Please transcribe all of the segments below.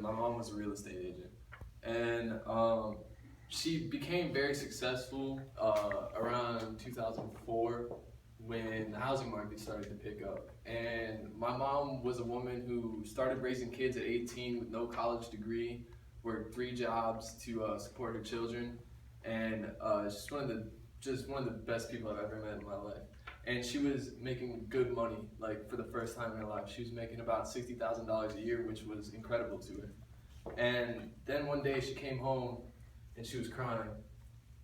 my mom was a real estate agent, and she became very successful around 2004 when the housing market started to pick up. And my mom was a woman who started raising kids at 18 with no college degree, worked 3 jobs to support her children, and just one of the best people I've ever met in my life. And she was making good money, like for the first time in her life. She was making about $60,000 a year, which was incredible to her. And then one day she came home and she was crying.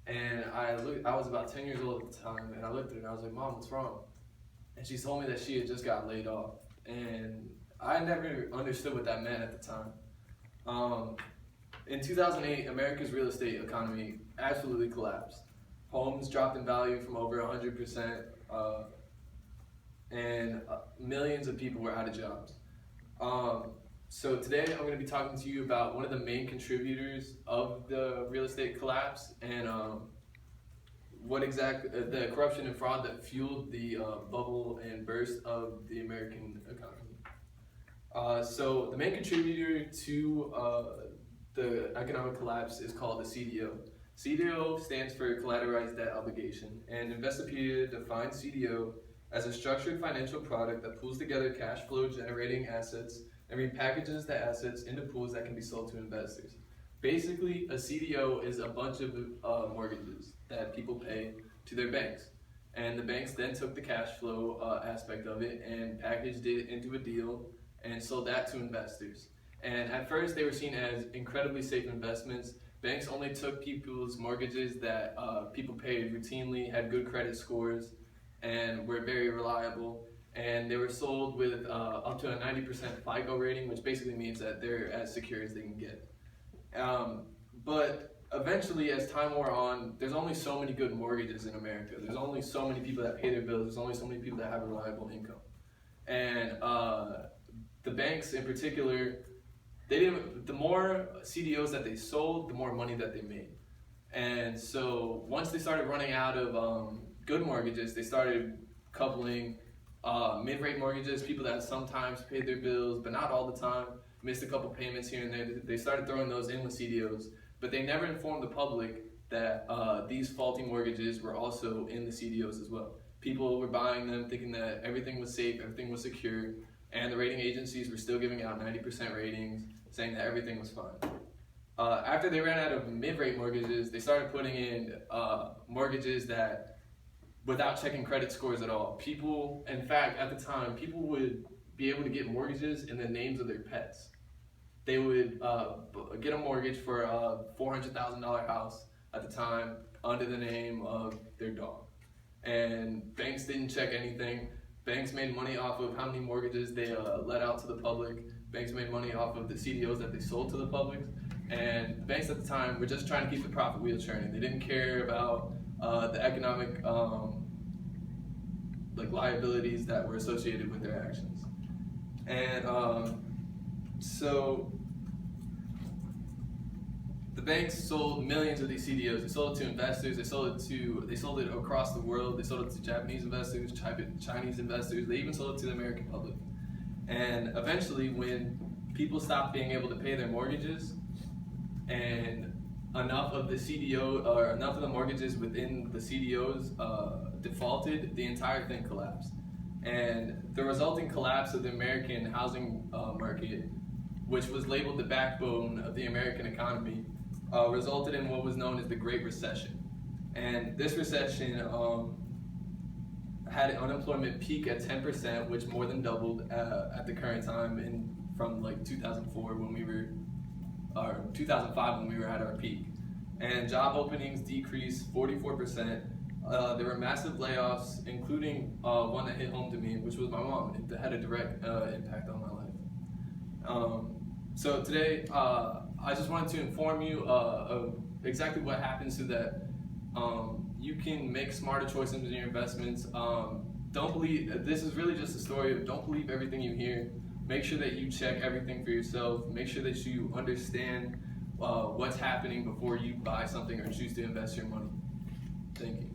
And I was about 10 years old at the time, and I looked at her and I was like, "Mom, what's wrong?" And she told me that she had just got laid off. And I never understood what that meant at the time. In 2008, America's real estate economy absolutely collapsed. Homes dropped in value from over 100%, and millions of people were out of jobs. So today I'm going to be talking to you about one of the main contributors of the real estate collapse and the corruption and fraud that fueled the bubble and burst of the American economy. So the main contributor to the economic collapse is called the CDO. CDO stands for Collateralized Debt Obligation, and Investopedia defines CDO as a structured financial product that pulls together cash flow generating assets and repackages the assets into pools that can be sold to investors. Basically, a CDO is a bunch of mortgages that people pay to their banks. And the banks then took the cash flow aspect of it and packaged it into a deal and sold that to investors. And at first, they were seen as incredibly safe investments. Banks only took people's mortgages that people paid routinely, had good credit scores, and were very reliable. And they were sold with up to a 90% FICO rating, which basically means that they're as secure as they can get. But eventually, as time wore on, there's only so many good mortgages in America. There's only so many people that pay their bills. There's only so many people that have a reliable income. And the banks in particular, the more CDOs that they sold, the more money that they made. And so once they started running out of good mortgages, they started coupling mid-rate mortgages, people that sometimes paid their bills, but not all the time, missed a couple payments here and there. They started throwing those in with CDOs, but they never informed the public that these faulty mortgages were also in the CDOs as well. People were buying them thinking that everything was safe, everything was secure, and the rating agencies were still giving out 90% ratings, saying that everything was fine. After they ran out of mid-rate mortgages, they started putting in mortgages that without checking credit scores at all. People, in fact, at the time, people would be able to get mortgages in the names of their pets. They would get a mortgage for a $400,000 house at the time under the name of their dog. And banks didn't check anything. Banks made money off of how many mortgages they let out to the public. Banks made money off of the CDOs that they sold to the public. And banks at the time were just trying to keep the profit wheel churning. They didn't care about the economic liabilities that were associated with their actions. And so the banks sold millions of these CDOs. They sold it to investors. They sold it across the world. They sold it to Japanese investors, Chinese investors. They even sold it to the American public. And eventually, when people stopped being able to pay their mortgages, and enough of the CDO or enough of the mortgages within the CDOs defaulted, the entire thing collapsed. And the resulting collapse of the American housing market, which was labeled the backbone of the American economy, resulted in what was known as the Great Recession. And this recession had unemployment peak at 10%, which more than doubled at the current time from like 2004 when we were, or 2005 when we were at our peak. And job openings decreased 44%. There were massive layoffs, including one that hit home to me, which was my mom. It had a direct impact on my life. So today, I just wanted to inform you of exactly what happens so that you can make smarter choices in your investments. Don't believe, this is really just a story of don't believe everything you hear. Make sure that you check everything for yourself. Make sure that you understand what's happening before you buy something or choose to invest your money. Thank you.